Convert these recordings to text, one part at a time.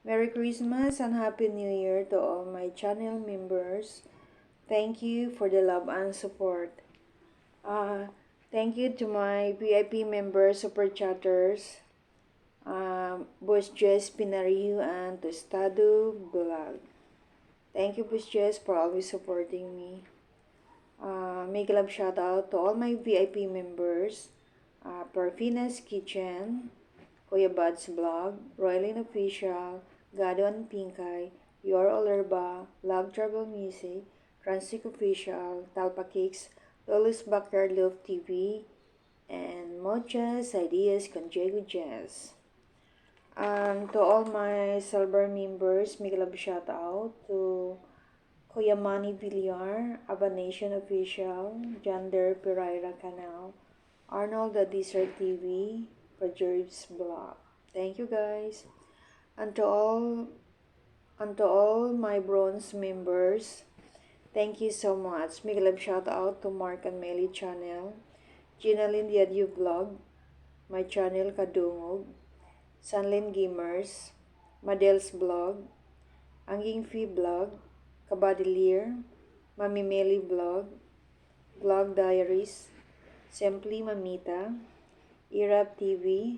Merry Christmas and Happy New Year to all my channel members. Thank you for the love and support. Uh, Thank you to my VIP members, super chatters, Boss Jess Pinario and Tostado Vlog. Thank you, Boss Jess, for always supporting me. Make love shout out to all my VIP members, Perfina's Kitchen, Kuya Bud's Vlog, Roylin Official, Gadon Pinkay, Your Olerba, Love Travel Music, Frantic Official, Talpa Cakes, Lola's Backyard Love TV, and Mocha's Ideas con Diego Jazz. To all my silver members, make love shout out to Kuya Manny Villar, Abanation Official, Jander Pereira Canal, Arnold the Desert TV, Preserves Blog. Thank you guys. And to all my bronze members, thank you so much. Make love shout out to Mark and Melly channel, Ginalyn Diadio Vlog, my channel Kadungog, Sunlin Gamers, Madel's Blog, Anging Fee Blog, Kabadilier, Mami Meli Blog, Vlog Diaries, Simply Mamita, Irap TV,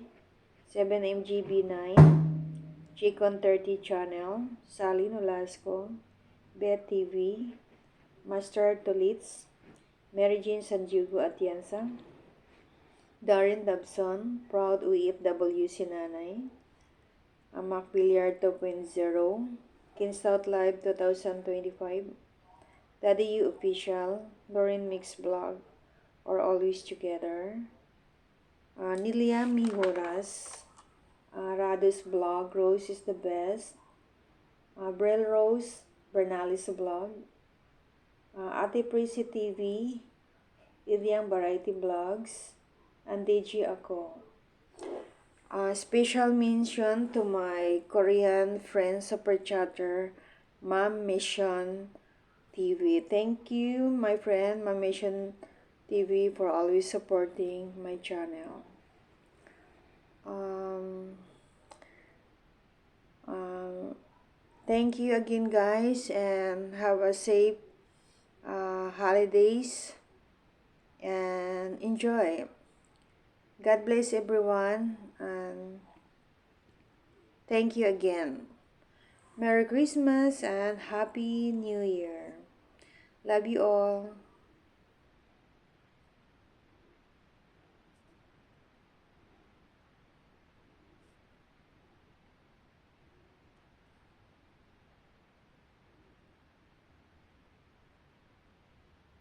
7MGB9, Chicon 30 Channel, Sally Nolasco, Bet TV, Master Tolitz, Mary Jane Sanjugo Atienza, Darren Dobson, Proud OFW Sinanay, Mac Billiard 2.0, Kinstout Live 2025, Daddy U Official, Lauren Mix Blog, or Always Together, Nilia Mihoras, Radus Blog, Rose is the Best, Brel Rose, Bernalis Blog, Ate Prissy TV, Ilyang Variety Blogs, and DG Ako. Special mention to my Korean friend super chatter, Ma'am Mission TV. Thank you, my friend, Ma'am Mission TV, for always supporting my channel. Thank you again, guys, and have a safe holidays and enjoy. God bless everyone, and thank you again. Merry Christmas and Happy New Year. Love you all.